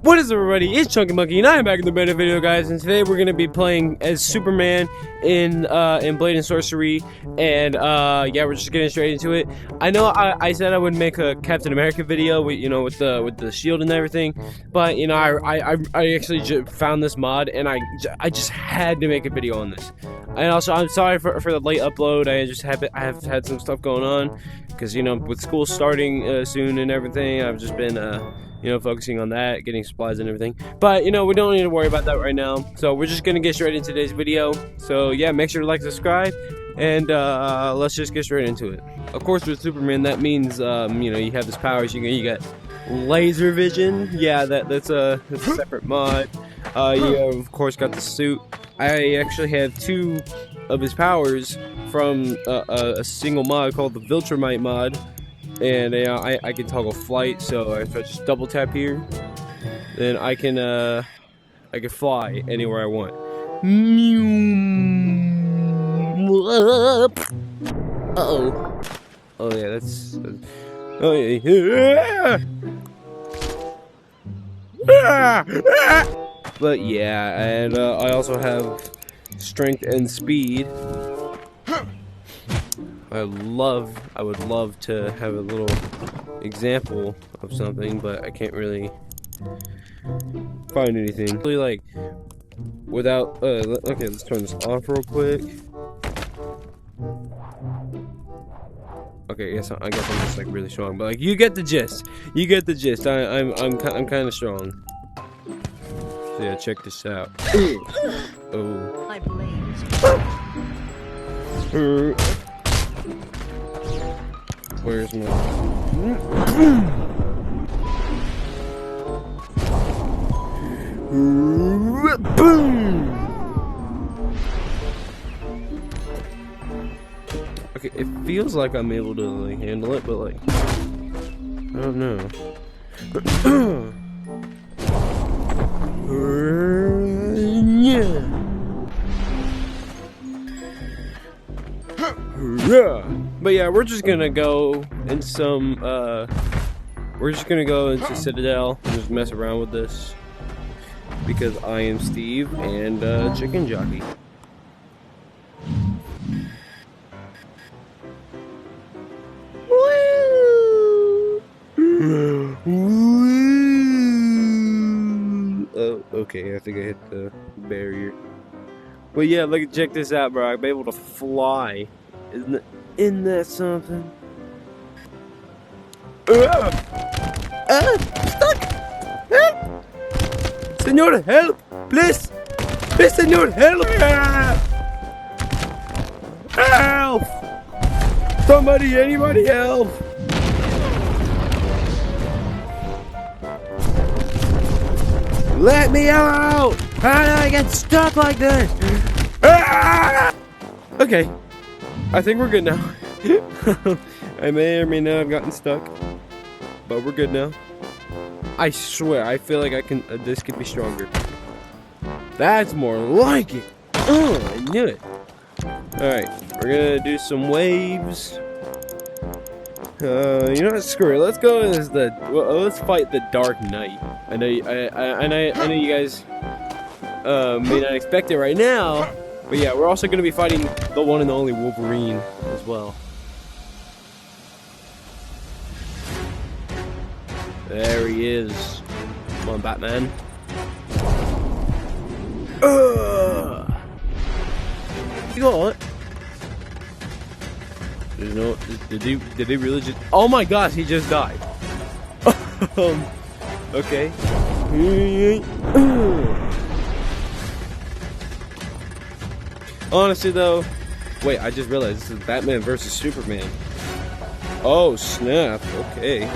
What is up, everybody? It's Chunke Monkey, and I am back in the better video, guys. And today we're gonna be playing as Superman in Blade and Sorcery. And yeah, we're just getting straight into it. I know I said I would make a Captain America video, with the shield and everything, but I actually found this mod, and I just had to make a video on this. And also, I'm sorry for the late upload. I have had some stuff going on because with school starting soon and everything, I've just been focusing on that, getting supplies and everything. But, we don't need to worry about that right now. So we're just going to get straight into today's video. So, yeah, make sure to like, subscribe, and let's just get straight into it. Of course, with Superman, that means, you have his powers. You got laser vision. Yeah, that's a separate mod. You, of course, got the suit. I actually have 2 of his powers from a single mod called the Viltrumite mod. And I can toggle flight, so if I just double tap here, then I can fly anywhere I want. Uh-oh. Oh yeah, that's oh yeah. But yeah, and I also have strength and speed. I would love to have a little example of something, but I can't really find anything. Really, like, without, okay, let's turn this off real quick. Okay, I guess I'm just, like, really strong, but, like, you get the gist. You get the gist. I'm kind of strong. So, yeah, check this out. Oh. My blades. Where's my... Boom! Okay, it feels like I'm able to like handle it, but like I don't know. But yeah, we're just gonna go in some we're just gonna go into Citadel and just mess around with this because I am Steve and Chicken Jockey. Oh, okay, I think I hit the barrier. But yeah, look, check this out, bro. I'm able to fly. Isn't that something? Stuck! Help! Senor, help! Please! Please, senor, help! Help! Somebody, anybody help! Let me out! How did I get stuck like this? Okay. I think we're good now. I may or may not have gotten stuck, but we're good now. I swear, I feel like I can. This could be stronger. That's more like it. Oh, I knew it. All right, we're gonna do some waves. Screw it. Let's go as let's fight the Dark Knight. I know you guys may not expect it right now. But yeah, we're also going to be fighting the one and only Wolverine as well. There he is. Come on, Batman. You got what? There's no. Did he really just? Oh my gosh, he just died. Okay. Honestly, though, wait, I just realized this is Batman versus Superman. Oh, snap. Okay.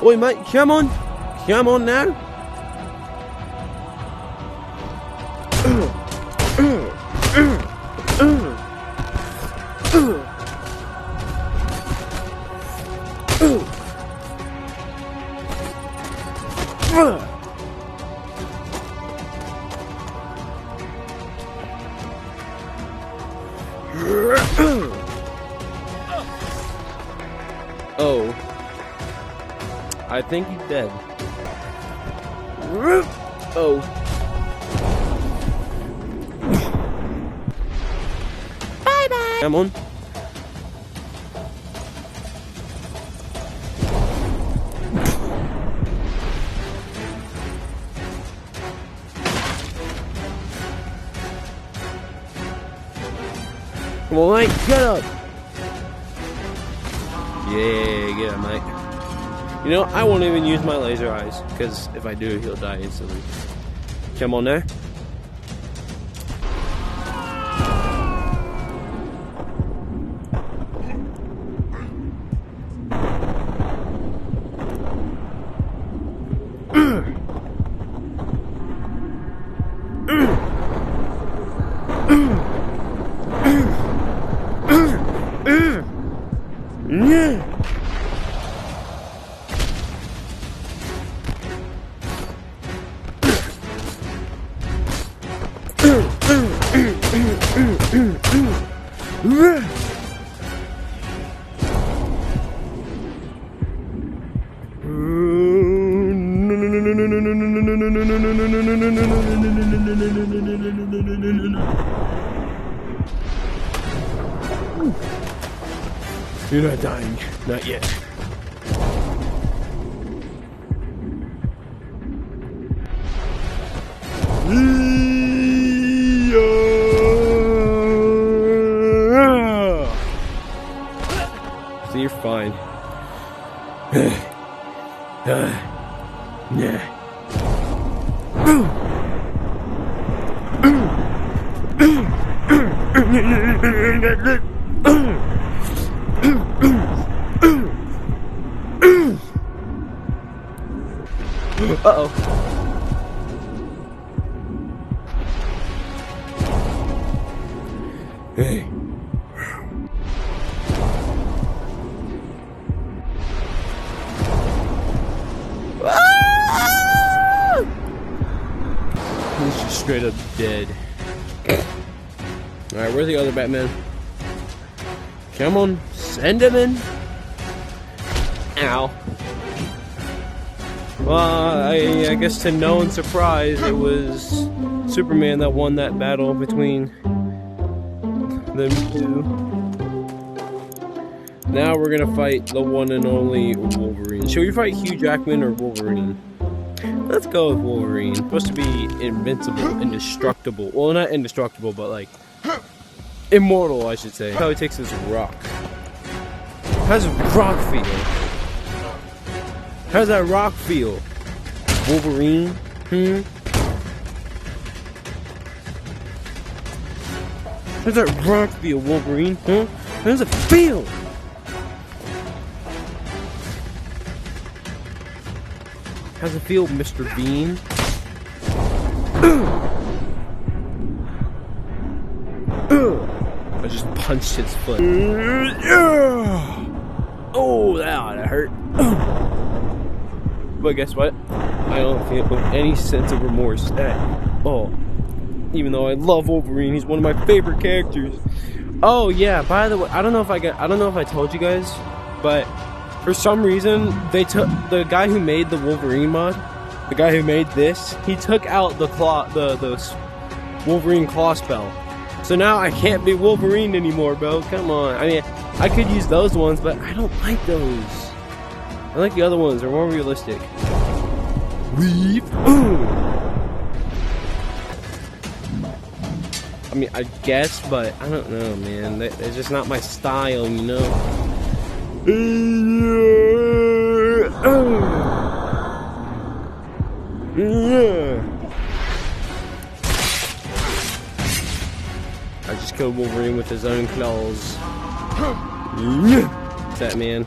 Oi, mate, come on. Come on now. I think he's dead. Oh. Bye-bye. Come on. Come on, Mike, get up! Yeah, get up, Mike. You know, I won't even use my laser eyes, because if I do, he'll die instantly. Come on there. You're not dying. Not yet. So you're fine. Yeah. Uh-oh. Hey. Ah! He's just straight up dead. Alright, where's the other Batman? Come on, send him in. Ow. Well, I guess to no one's surprise, it was Superman that won that battle between them two. Now we're gonna fight the one and only Wolverine. Should we fight Hugh Jackman or Wolverine? Let's go with Wolverine. Supposed to be invincible, indestructible. Well, not indestructible, but like immortal, I should say. How he takes his rock. How's rock feel? How's that rock feel? Wolverine? How's that rock feel, Wolverine? Huh? How does it feel? How's it feel, Mr. Bean? I just punched his foot. Oh, that ought to hurt. But guess what? I don't feel any sense of remorse at all. Even though I love Wolverine, he's one of my favorite characters. Oh yeah, by the way, I don't know if I told you guys, but for some reason they took the guy who made the Wolverine mod, the guy who made this, he took out the Wolverine claw spell. So now I can't be Wolverine anymore, bro. Come on. I mean, I could use those ones, but I don't like those. I like the other ones. They're more realistic. Weave. I mean, I guess, but I don't know, man. They're just not my style, you know? I just killed Wolverine with his own claws. What's that, man?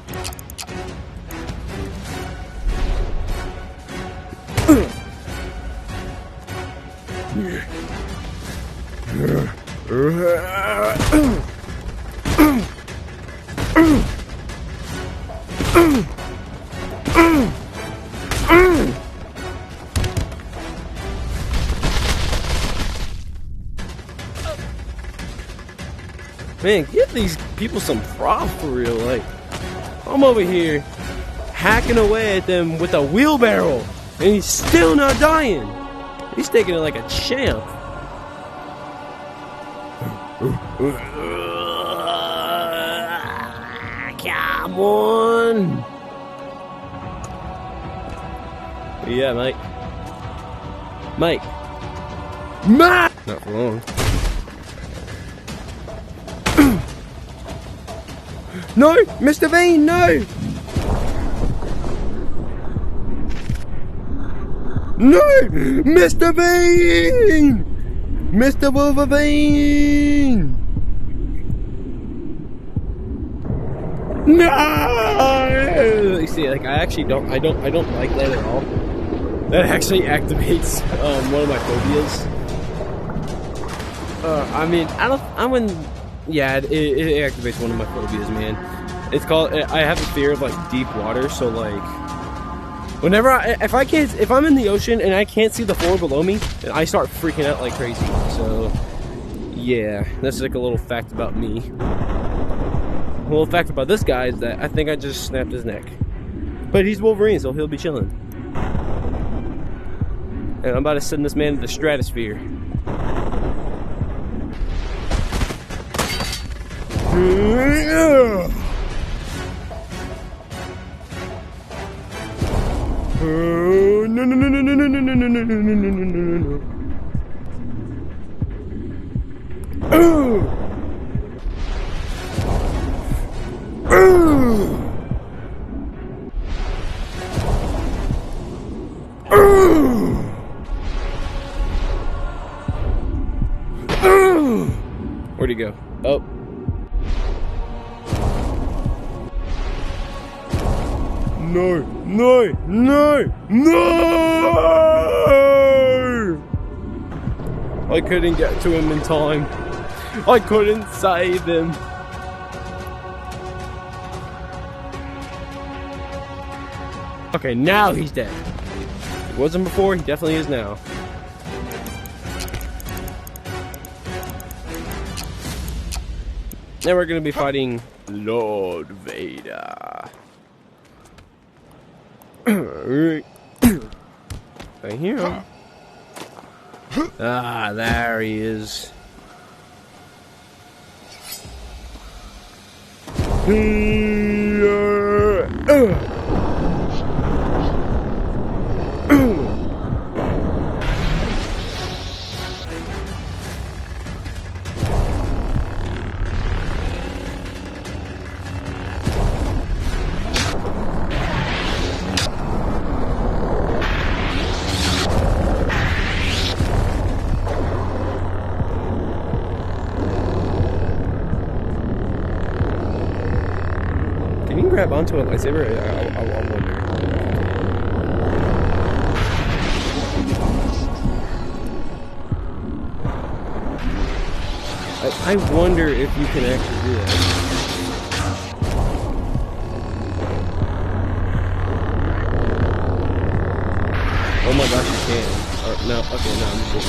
Man, give these people some props for real. Like, I'm over here hacking away at them with a wheelbarrow, and he's still not dying. He's taking it like a champ. Come on. Yeah, Mike. Mike. Not for long. No, Mr. Bean, no. No, Mr. Bean, Mr. Wolverine. No. You see, like I don't like that at all. That actually activates one of my phobias. I mean, I wouldn't. Yeah, it activates one of my phobias, man. It's called. I have a fear of like deep water, so like, whenever if I'm in the ocean and I can't see the floor below me, I start freaking out like crazy. So, yeah, that's like a little fact about me. A little fact about this guy is that I think I just snapped his neck, but he's Wolverine, so he'll be chilling. And I'm about to send this man to the stratosphere. No. Where'd he go? Oh. No, no, no, no! I couldn't get to him in time. I couldn't save him. Okay, now he's dead. He wasn't before, he definitely is now. Now we're gonna be fighting Lord Vader. Right here. Ah, there he is. Can you grab onto a lightsaber? I wonder. I wonder if you can actually do that. Oh my gosh, you can. No, okay, no, I'm just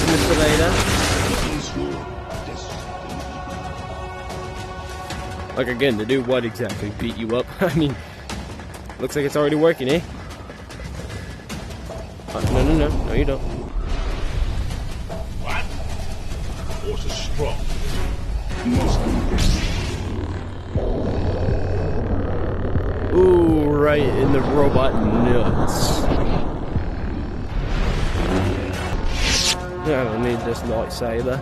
Mr. Vader. Like again, to do what exactly? Beat you up? I mean, looks like it's already working, eh? No, you don't. What? Force is strong. Ooh, right in the robot nuts. I don't need this lightsaber.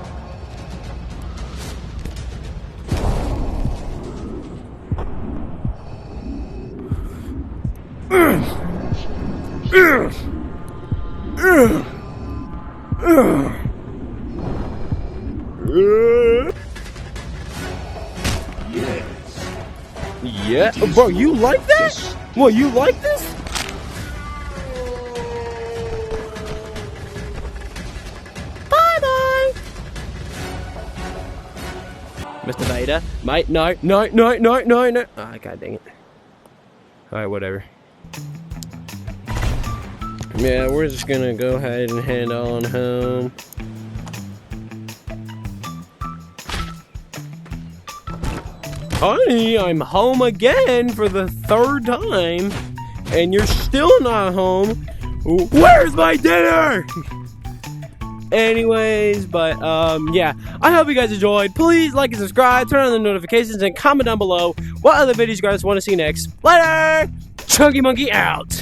Yeah, bro, you like that? What, you like this? Mr. Vader. Mate, no, no, no, no, no, no. Ah, god dang it. Alright, whatever. Yeah, we're just gonna go ahead and head on home. Honey, I'm home again for the 3rd time, and you're still not home. Where's my dinner? Anyways, but yeah, I hope you guys enjoyed. Please like and subscribe, turn on the notifications, and comment down below what other videos you guys want to see next. Later! Chunky Monkey out!